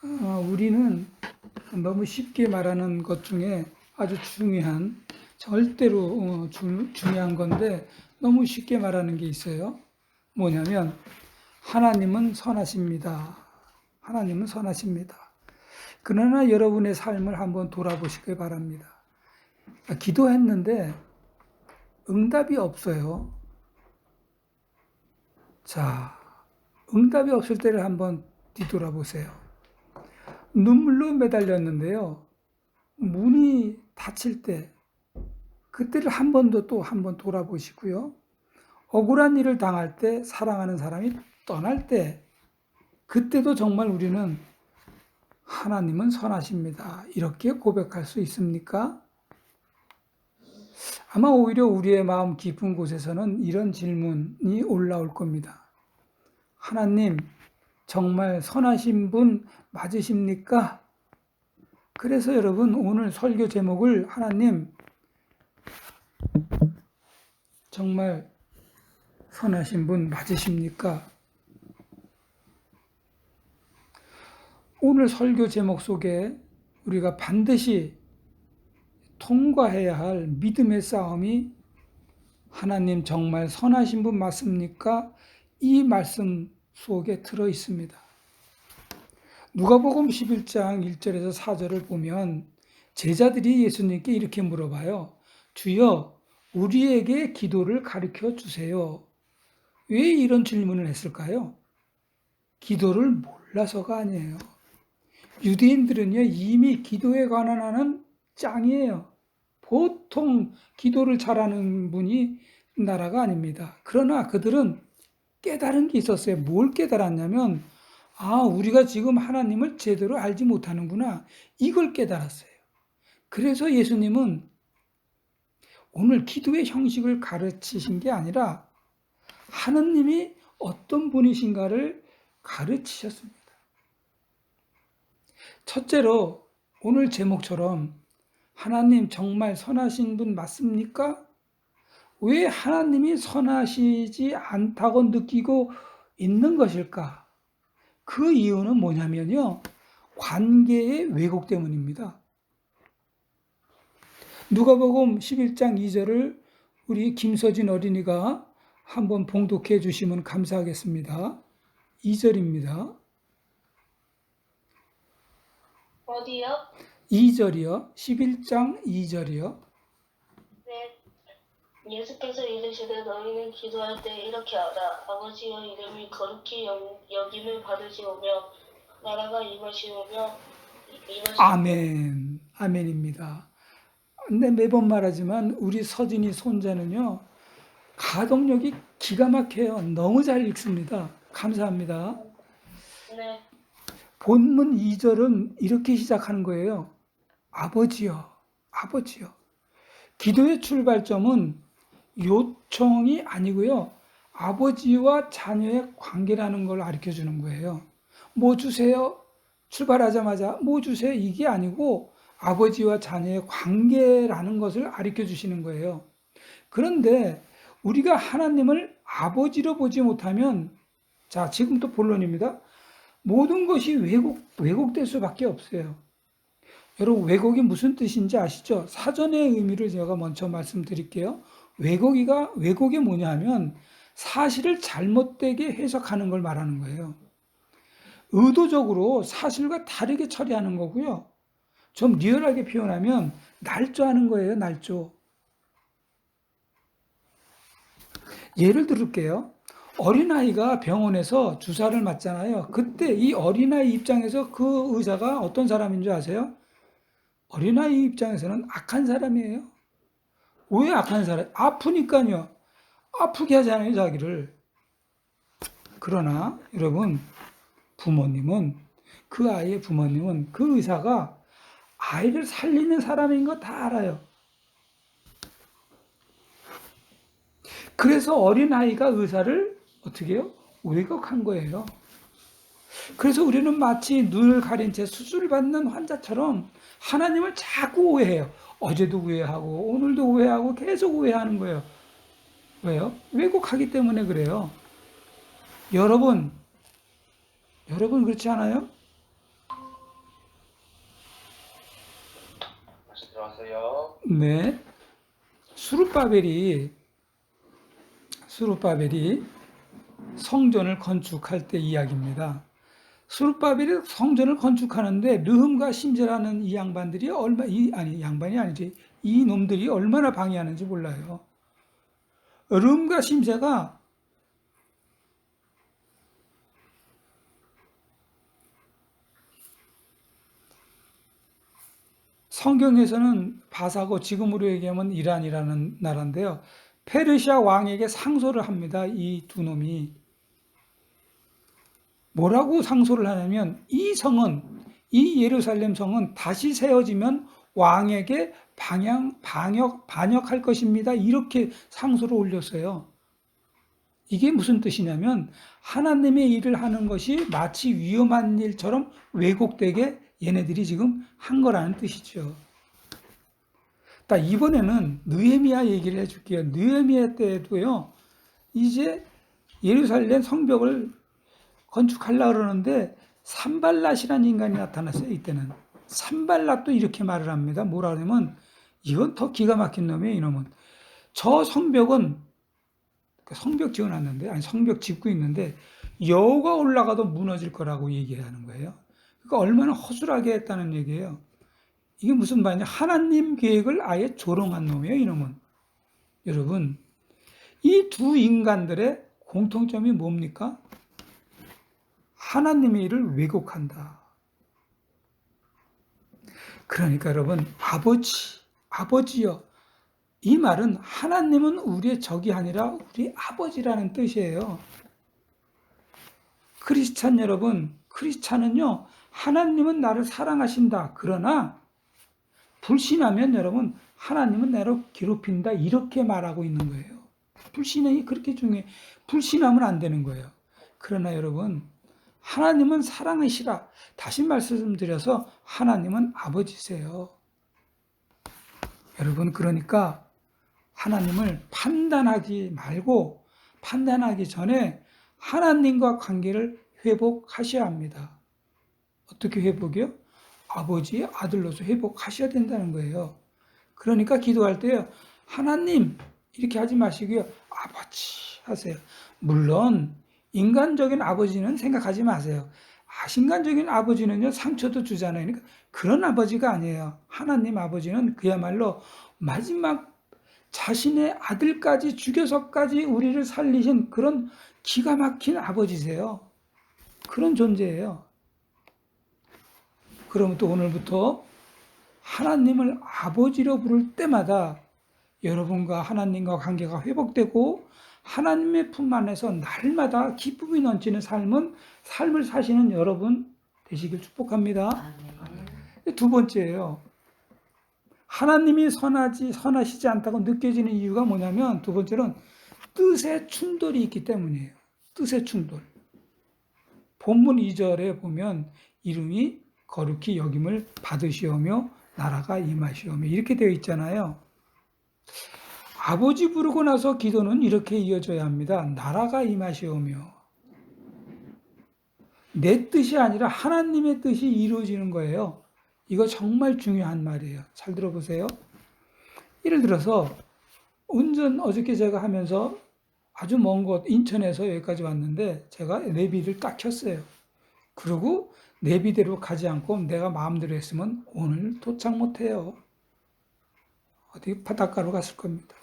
우리는 너무 쉽게 말하는 것 중에 아주 중요한, 절대로 중요한 건데 너무 쉽게 말하는 게 있어요. 뭐냐면 하나님은 선하십니다. 하나님은 선하십니다. 그러나 여러분의 삶을 한번 돌아보시길 바랍니다. 기도했는데 응답이 없어요. 자, 응답이 없을 때를 한번 뒤돌아보세요. 눈물로 매달렸는데요. 문이 닫힐 때, 그때를 한 번 더 또 한 번 돌아보시고요. 억울한 일을 당할 때, 사랑하는 사람이 떠날 때, 그때도 정말 우리는 하나님은 선하십니다. 이렇게 고백할 수 있습니까? 아마 오히려 우리의 마음 깊은 곳에서는 이런 질문이 올라올 겁니다. 하나님, 정말 선하신 분 맞으십니까? 그래서 여러분, 오늘 설교 제목을 하나님, 정말 선하신 분 맞으십니까? 오늘 설교 제목 속에 우리가 반드시 통과해야 할 믿음의 싸움이 하나님 정말 선하신 분 맞습니까? 이 말씀 속에 들어 있습니다. 누가복음 11장 1절에서 4절을 보면 제자들이 예수님께 이렇게 물어봐요. 주여, 우리에게 기도를 가르쳐 주세요. 왜 이런 질문을 했을까요? 기도를 몰라서가 아니에요. 유대인들은요, 이미 기도에 관한 하는 짱이에요. 보통 기도를 잘하는 분이 나라가 아닙니다. 그러나 그들은 깨달은 게 있었어요. 뭘 깨달았냐면, 우리가 지금 하나님을 제대로 알지 못하는구나. 이걸 깨달았어요. 그래서 예수님은 오늘 기도의 형식을 가르치신 게 아니라 하느님이 어떤 분이신가를 가르치셨습니다. 첫째로 오늘 제목처럼 하나님 정말 선하신 분 맞습니까? 왜 하나님이 선하시지 않다고 느끼고 있는 것일까? 그 이유는 뭐냐면요. 관계의 왜곡 때문입니다. 누가복음 11장 2절을 우리 김서진 어린이가 한번 봉독해 주시면 감사하겠습니다. 2절입니다. 어디요? 2절이요. 11장 2절이요. 네. 예수께서 이르시되 너희는 기도할 때 이렇게 하라. 아버지여 이름이 거룩히 여김을 받으시오며 나라가 임하시오며 아멘. 아멘입니다. 근데 매번 말하지만 우리 서진이 손자는요. 가동력이 기가 막혀요. 너무 잘 읽습니다. 감사합니다. 네. 본문 2절은 이렇게 시작하는 거예요. 아버지여, 아버지여. 기도의 출발점은 요청이 아니고요. 아버지와 자녀의 관계라는 걸 가르쳐 주는 거예요. 뭐 주세요? 출발하자마자 뭐 주세요? 이게 아니고 아버지와 자녀의 관계라는 것을 가르쳐 주시는 거예요. 그런데 우리가 하나님을 아버지로 보지 못하면, 자, 지금 또 본론입니다. 모든 것이 왜곡될 수밖에 없어요. 여러분, 왜곡이 무슨 뜻인지 아시죠? 사전의 의미를 제가 먼저 말씀드릴게요. 왜곡이 뭐냐 하면 사실을 잘못되게 해석하는 걸 말하는 거예요. 의도적으로 사실과 다르게 처리하는 거고요. 좀 리얼하게 표현하면 날조하는 거예요, 날조. 예를 들을게요. 어린아이가 병원에서 주사를 맞잖아요. 그때 이 어린아이 입장에서 그 의사가 어떤 사람인 줄 아세요? 어린아이 입장에서는 악한 사람이에요. 왜 악한 사람? 아프니까요. 아프게 하잖아요, 자기를. 그러나 여러분, 그 아이의 부모님은 그 의사가 아이를 살리는 사람인 거 다 알아요. 그래서 어린아이가 의사를 어떻게 해요? 왜곡한 거예요. 그래서 우리는 마치 눈을 가린 채 수술을 받는 환자처럼 하나님을 자꾸 오해해요. 어제도 오해하고 오늘도 오해하고 계속 오해하는 거예요. 왜요? 왜곡하기 때문에 그래요. 여러분 그렇지 않아요? 들어왔어요. 네. 수룹바벨이 성전을 건축할 때 이야기입니다. 수룹바벨이 성전을 건축하는데 르흠과 심재라는 이 양반들이 양반이 아니지. 이 놈들이 얼마나 방해하는지 몰라요. 르흠과 심재가 성경에서는 바사고 지금으로 얘기하면 이란이라는 나라인데요. 페르시아 왕에게 상소를 합니다. 이 두 놈이. 뭐라고 상소를 하냐면 이 예루살렘 성은 다시 세워지면 왕에게 반역할 것입니다. 이렇게 상소를 올렸어요. 이게 무슨 뜻이냐면 하나님의 일을 하는 것이 마치 위험한 일처럼 왜곡되게 얘네들이 지금 한 거라는 뜻이죠. 이번에는 느헤미야 얘기를 해줄게요. 느헤미야 때도요, 이제 예루살렘 성벽을 건축하려고 그러는데 산발랏이라는 인간이 나타났어요. 이때는 산발랏도 이렇게 말을 합니다. 뭐라 그러면 이건 더 기가 막힌 놈이에요. 이놈은 저 성벽은 성벽 지어놨는데 성벽 짓고 있는데 여우가 올라가도 무너질 거라고 얘기하는 거예요. 그러니까 얼마나 허술하게 했다는 얘기예요. 이게 무슨 말이냐? 하나님 계획을 아예 조롱한 놈이에요. 이놈은. 여러분, 이 두 인간들의 공통점이 뭡니까? 하나님의 일을 왜곡한다. 그러니까 여러분, 아버지요. 이 말은 하나님은 우리의 적이 아니라 우리 아버지라는 뜻이에요. 크리스찬 여러분, 크리스찬은요, 하나님은 나를 사랑하신다. 그러나 불신하면 여러분, 하나님은 나를 괴롭힌다. 이렇게 말하고 있는 거예요. 불신이 그렇게 중요해. 불신하면 안 되는 거예요. 그러나 여러분, 하나님은 사랑이시라. 다시 말씀드려서 하나님은 아버지세요. 여러분, 그러니까 하나님을 판단하지 말고 판단하기 전에 하나님과 관계를 회복하셔야 합니다. 어떻게 회복이요? 아버지의 아들로서 회복하셔야 된다는 거예요. 그러니까 기도할 때요, 하나님 이렇게 하지 마시고요, 아버지 하세요. 물론 인간적인 아버지는 생각하지 마세요. 신간적인 아버지는요, 상처도 주잖아요. 그러니까 그런 아버지가 아니에요. 하나님 아버지는 그야말로 마지막 자신의 아들까지 죽여서까지 우리를 살리신 그런 기가 막힌 아버지세요. 그런 존재예요. 그러면 또 오늘부터 하나님을 아버지로 부를 때마다 여러분과 하나님과 관계가 회복되고 하나님의 품 안에서 날마다 기쁨이 넘치는 삶을 사시는 여러분 되시길 축복합니다. 두 번째예요. 하나님이 선하시지 않다고 느껴지는 이유가 뭐냐면 두 번째는 뜻의 충돌이 있기 때문이에요. 뜻의 충돌. 본문 2절에 보면 이름이 거룩히 여김을 받으시오며 나라가 임하시오며 이렇게 되어 있잖아요. 아버지 부르고 나서 기도는 이렇게 이어져야 합니다. 나라가 임하시오며. 내 뜻이 아니라 하나님의 뜻이 이루어지는 거예요. 이거 정말 중요한 말이에요. 잘 들어보세요. 예를 들어서 어저께 제가 하면서 아주 먼 곳 인천에서 여기까지 왔는데 제가 내비를 딱 켰어요. 그리고 내비대로 가지 않고 내가 마음대로 했으면 오늘 도착 못해요. 어디 바닷가로 갔을 겁니다.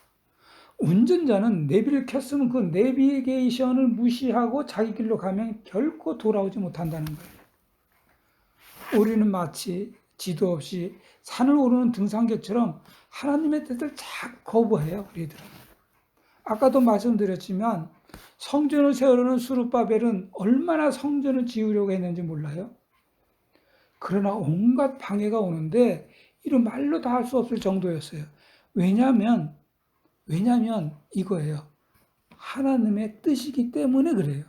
운전자는 내비를 켰으면 그 내비게이션을 무시하고 자기 길로 가면 결코 돌아오지 못한다는 거예요. 우리는 마치 지도 없이 산을 오르는 등산객처럼 하나님의 뜻을 자꾸 거부해요. 우리들은. 아까도 말씀드렸지만 성전을 세우려는 수룹바벨은 얼마나 성전을 지으려고 했는지 몰라요. 그러나 온갖 방해가 오는데 이런 말로 다 할 수 없을 정도였어요. 왜냐하면 이거예요. 하나님의 뜻이기 때문에 그래요.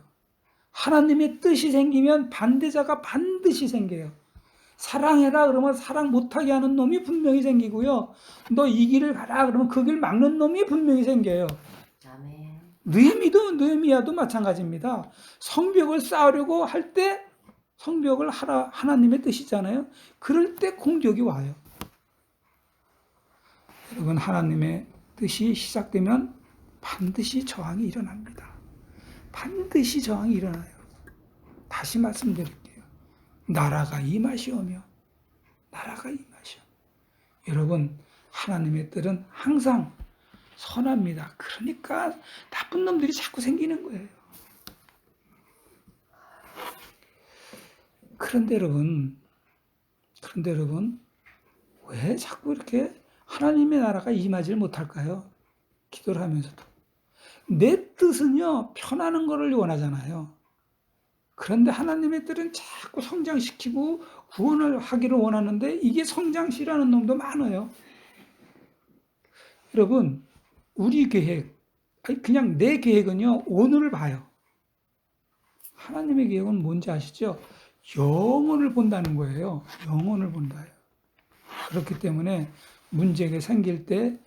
하나님의 뜻이 생기면 반대자가 반드시 생겨요. 사랑해라 그러면 사랑 못하게 하는 놈이 분명히 생기고요. 너 이 길을 가라 그러면 그 길 막는 놈이 분명히 생겨요. 아멘. 느헤미야도 마찬가지입니다. 성벽을 쌓으려고 할 때 성벽을 하나님의 뜻이잖아요. 그럴 때 공격이 와요. 여러분, 하나님의 뜻이 시작되면 반드시 저항이 일어납니다. 반드시 저항이 일어나요. 다시 말씀드릴게요. 나라가 임하시오며 나라가 임하시오. 여러분, 하나님의 뜻은 항상 선합니다. 그러니까 나쁜 놈들이 자꾸 생기는 거예요. 그런데 여러분, 왜 자꾸 이렇게 하나님의 나라가 임하지를 못할까요? 기도를 하면서도. 내 뜻은요, 편하는 것을 원하잖아요. 그런데 하나님의 뜻은 자꾸 성장시키고 구원을 하기를 원하는데 이게 성장시라는 놈도 많아요. 여러분, 우리 계획, 그냥 내 계획은요, 오늘을 봐요. 하나님의 계획은 뭔지 아시죠? 영혼을 본다는 거예요. 영혼을 본다요. 그렇기 때문에 문제가 생길 때,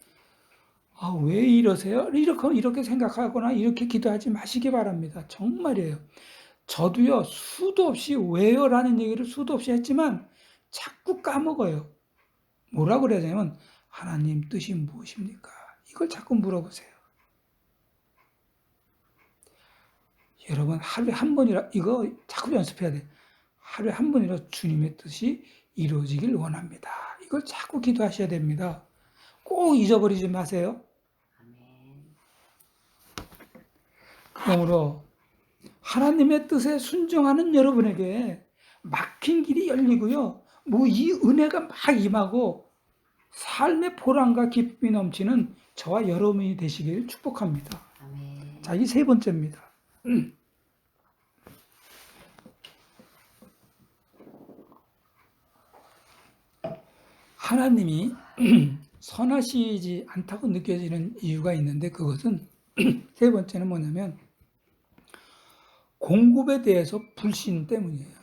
왜 이러세요? 이렇게 생각하거나 이렇게 기도하지 마시기 바랍니다. 정말이에요. 저도요, 수도 없이 왜요라는 얘기를 수도 없이 했지만 자꾸 까먹어요. 뭐라고 그래야 되냐면, 하나님 뜻이 무엇입니까? 이걸 자꾸 물어보세요. 여러분, 하루에 한 번이라, 이거 자꾸 연습해야 돼. 하루에 한 번이라 주님의 뜻이 이루어지길 원합니다. 이걸 자꾸 기도하셔야 됩니다. 꼭 잊어버리지 마세요. 그러므로 하나님의 뜻에 순종하는 여러분에게 막힌 길이 열리고요. 이 은혜가 막 임하고 삶의 보람과 기쁨이 넘치는 저와 여러분이 되시길 축복합니다. 아멘. 자, 이 세 번째입니다. 하나님이 선하시지 않다고 느껴지는 이유가 있는데 그것은 세 번째는 뭐냐면 공급에 대해서 불신 때문이에요.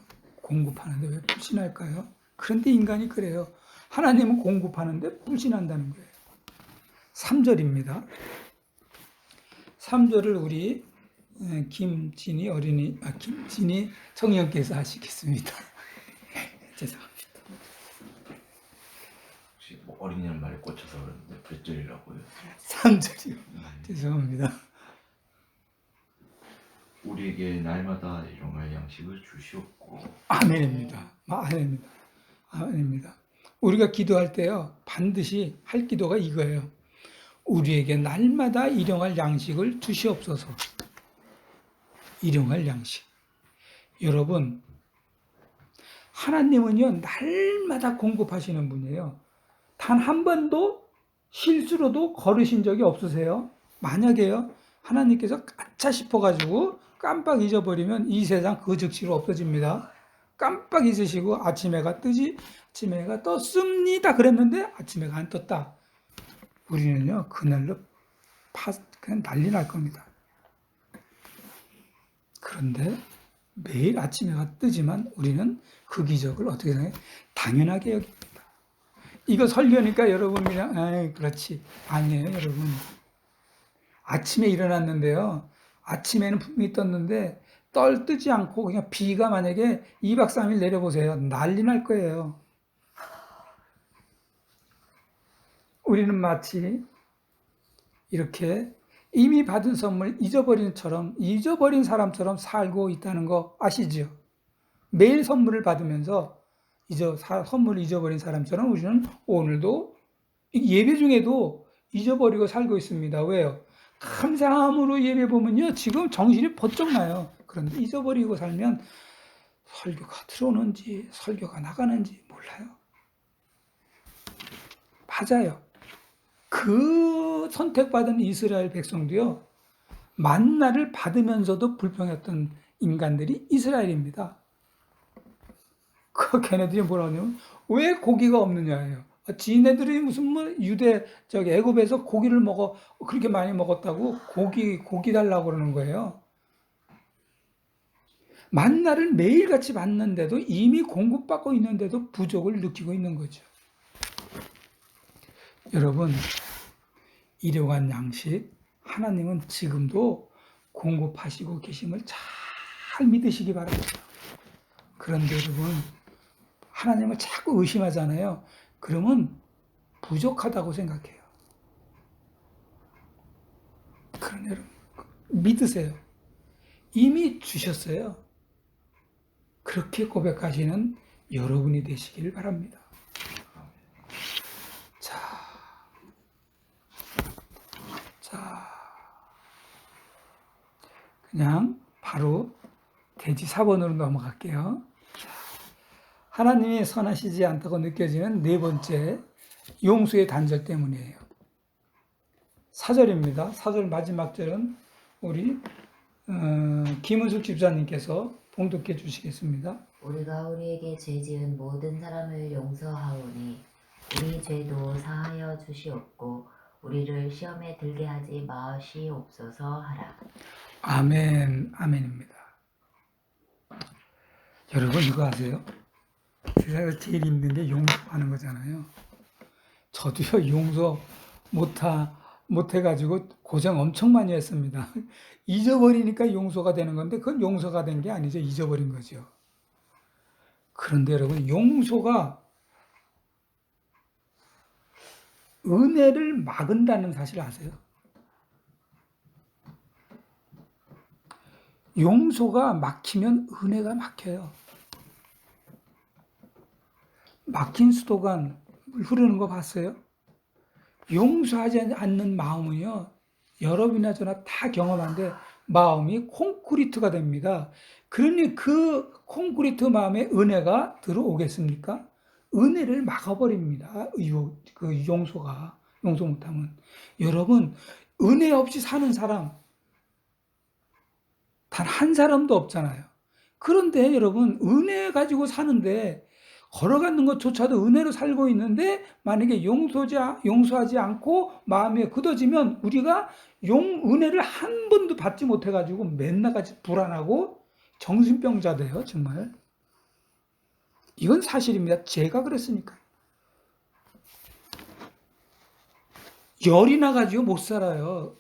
공급하는데 왜 불신할까요? 그런데 인간이 그래요. 하나님은 공급하는데 불신한다는 거예요. 3절입니다. 3절을 우리 김진희 청년께서 하시겠습니다. 죄송합니다. 혹시 뭐 어린이날 말에 꽂혀서 그러는데 몇 절이라고요? 3절이요. 죄송합니다. 우리에게 날마다 일용할 양식을 주시옵고. 아멘입니다. 아멘입니다. 아멘입니다. 우리가 기도할 때요, 반드시 할 기도가 이거예요. 우리에게 날마다 일용할 양식을 주시옵소서. 일용할 양식. 여러분, 하나님은요, 날마다 공급하시는 분이에요. 단 한 번도 실수로도 거르신 적이 없으세요? 만약에요, 하나님께서 까차 싶어가지고 깜빡 잊어버리면 이 세상 그 즉시로 없어집니다. 깜빡 잊으시고 아침 해가 뜨지, 아침 해가 떴습니다. 그랬는데 아침 해가 안 떴다. 우리는요, 그날로 그냥 난리 날 겁니다. 그런데 매일 아침 해가 뜨지만 우리는 그 기적을 어떻게 생각해요? 당연하게 여깁니다. 이거 설교니까 여러분 그냥, 그렇지. 아니에요, 여러분. 아침에 일어났는데요. 아침에는 분명히 떴는데 뜨지 않고 그냥 비가 만약에 2박 3일 내려보세요. 난리 날 거예요. 우리는 마치 이렇게 이미 받은 선물 잊어버린 사람처럼 살고 있다는 거 아시죠? 매일 선물을 받으면서 선물을 잊어버린 사람처럼 우리는 오늘도 예배 중에도 잊어버리고 살고 있습니다. 왜요? 감사함으로 예배 보면요, 지금 정신이 번쩍 나요. 그런데 잊어버리고 살면 설교가 들어오는지 설교가 나가는지 몰라요. 맞아요. 그 선택받은 이스라엘 백성도요, 만나를 받으면서도 불평했던 인간들이 이스라엘입니다. 걔네들이 뭐라 하냐면, 왜 고기가 없느냐예요. 지네들이 무슨 애굽에서 고기를 그렇게 많이 먹었다고 고기 달라고 그러는 거예요. 만나를 매일같이 받는데도 이미 공급받고 있는데도 부족을 느끼고 있는 거죠. 여러분, 일용할 양식 하나님은 지금도 공급하시고 계심을 잘 믿으시기 바랍니다. 그런데 여러분, 하나님을 자꾸 의심하잖아요. 그러면 부족하다고 생각해요. 그러니 여러분 믿으세요. 이미 주셨어요. 그렇게 고백하시는 여러분이 되시길 바랍니다. 자, 그냥 바로 돼지 4번으로 넘어갈게요. 자, 하나님이 선하시지 않다고 느껴지는 네 번째, 용서의 단절 때문이에요. 4절입니다. 4절 마지막 절은 우리 김은숙 집사님께서 봉독해 주시겠습니다. 우리가 우리에게 죄 지은 모든 사람을 용서하오니 우리 죄도 사하여 주시옵고 우리를 시험에 들게 하지 마시옵소서 하라. 아멘, 아멘입니다. 여러분 이거 아세요? 세상에서 제일 힘든 게 용서하는 거잖아요. 저도요 용서 못해가지고 고생 엄청 많이 했습니다. 잊어버리니까 용서가 되는 건데 그건 용서가 된 게 아니죠. 잊어버린 거죠. 그런데 여러분 용서가 은혜를 막은다는 사실 아세요? 용서가 막히면 은혜가 막혀요. 막힌 수도관 물 흐르는 거 봤어요? 용서하지 않는 마음은요, 여러분이나 저나 다 경험한데 마음이 콘크리트가 됩니다. 그러니 그 콘크리트 마음에 은혜가 들어오겠습니까? 은혜를 막아버립니다. 그 용서가, 용서 못하면. 여러분, 은혜 없이 사는 사람, 단 한 사람도 없잖아요. 그런데 여러분, 은혜 가지고 사는데, 걸어가는 것조차도 은혜로 살고 있는데, 만약에 용서하지 않고 마음에 굳어지면 우리가 은혜를 한 번도 받지 못해가지고 맨날 같이 불안하고 정신병자 돼요, 정말. 이건 사실입니다. 제가 그랬으니까. 열이 나가지고 못 살아요.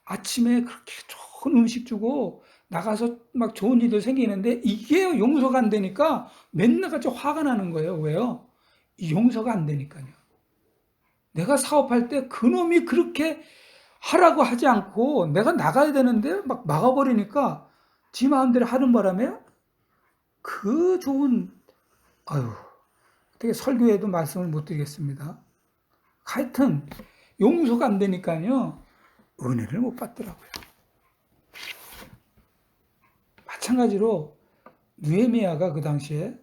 아침에 그렇게 좋은 음식 주고 나가서 막 좋은 일도 생기는데 이게 용서가 안 되니까 맨날 같이 화가 나는 거예요. 왜요? 용서가 안 되니까요. 내가 사업할 때 그놈이 그렇게 하라고 하지 않고 내가 나가야 되는데 막 막아버리니까 지 마음대로 하는 바람에 그 좋은 어떻게 설교에도 말씀을 못 드리겠습니다. 하여튼 용서가 안 되니까요. 은혜를 못 받더라고요. 마찬가지로 느헤미야가 그 당시에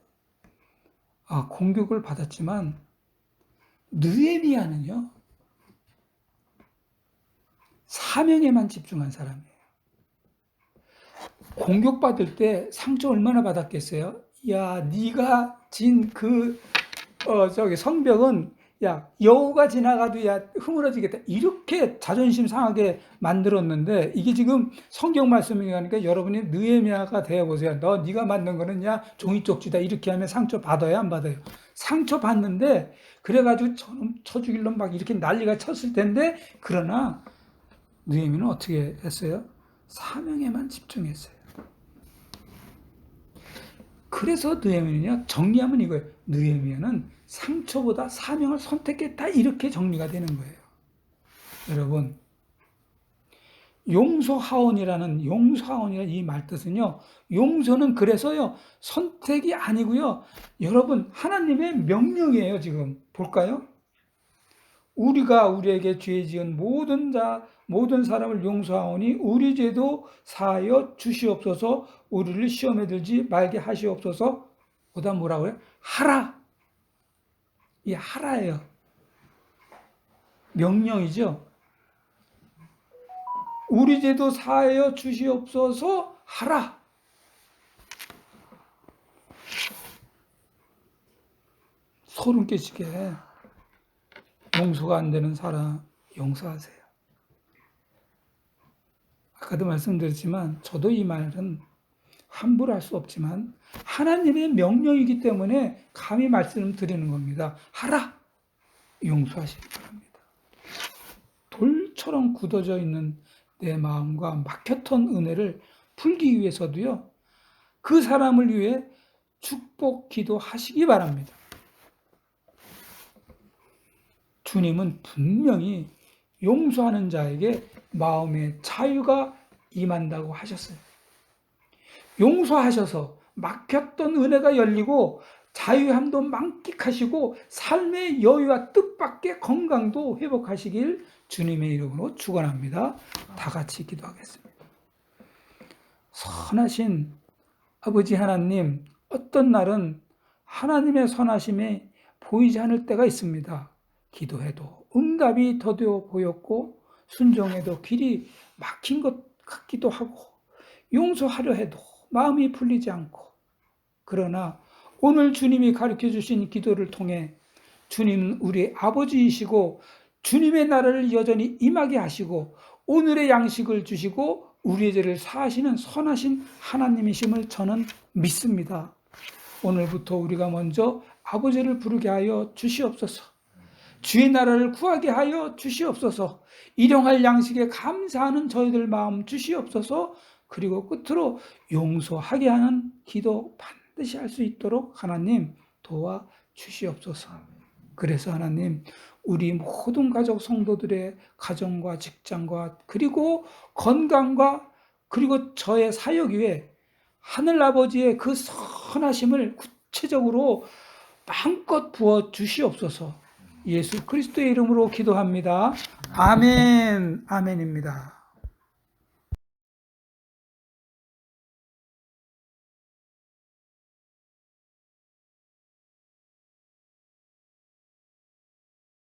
공격을 받았지만 느헤미야는요. 사명에만 집중한 사람이에요. 공격받을 때 상처 얼마나 받았겠어요? 야, 네가 진 성벽은 야, 여우가 지나가도 야, 흐물어지겠다. 이렇게 자존심 상하게 만들었는데 이게 지금 성경 말씀이니까 여러분이 느헤미야가 되어 보세요. 네가 만든 거는 야, 종이 쪽지다. 이렇게 하면 상처 받아요, 안 받아요? 상처 받는데 그래가지고 저놈 쳐 죽일 놈 막 이렇게 난리가 쳤을 텐데 그러나 느헤미야는 어떻게 했어요? 사명에만 집중했어요. 그래서 느헤미야는요, 정리하면 이거예요. 느헤미야는 상처보다 사명을 선택했다. 이렇게 정리가 되는 거예요. 여러분, 용서하온이라는 이 말뜻은요, 용서는 그래서요, 선택이 아니고요, 여러분, 하나님의 명령이에요, 지금. 볼까요? 우리가 우리에게 죄 지은 모든 사람을 용서하오니 우리 죄도 사하여 주시옵소서. 우리를 시험에 들지 말게 하시옵소서. 그다음 뭐라고요? 하라. 이 하라예요. 명령이죠. 우리 죄도 사하여 주시옵소서 하라. 소름 끼치게 용서가 안 되는 사람 용서하세요. 아까도 말씀드렸지만 저도 이 말은 함부로 할 수 없지만 하나님의 명령이기 때문에 감히 말씀드리는 겁니다. 하라! 용서하시기 바랍니다. 돌처럼 굳어져 있는 내 마음과 막혔던 은혜를 풀기 위해서도요. 그 사람을 위해 축복 기도하시기 바랍니다. 주님은 분명히 용서하는 자에게 마음의 자유가 임한다고 하셨어요. 용서하셔서 막혔던 은혜가 열리고 자유함도 만끽하시고 삶의 여유와 뜻밖의 건강도 회복하시길 주님의 이름으로 축원합니다. 다 같이 기도하겠습니다. 선하신 아버지 하나님, 어떤 날은 하나님의 선하심에 보이지 않을 때가 있습니다. 기도해도 응답이 더뎌 보였고 순종해도 길이 막힌 것 같기도 하고 용서하려 해도 마음이 풀리지 않고, 그러나 오늘 주님이 가르쳐 주신 기도를 통해 주님은 우리 아버지이시고 주님의 나라를 여전히 임하게 하시고 오늘의 양식을 주시고 우리의 죄를 사하시는 선하신 하나님이심을 저는 믿습니다. 오늘부터 우리가 먼저 아버지를 부르게 하여 주시옵소서. 주의 나라를 구하게 하여 주시옵소서. 일용할 양식에 감사하는 저희들 마음 주시옵소서. 그리고 끝으로 용서하게 하는 기도 반드시 할 수 있도록 하나님 도와 주시옵소서. 그래서 하나님, 우리 모든 가족 성도들의 가정과 직장과 그리고 건강과 그리고 저의 사역 위에 하늘아버지의 그 선하심을 구체적으로 마음껏 부어 주시옵소서. 예수 그리스도의 이름으로 기도합니다. 아멘. 아멘입니다.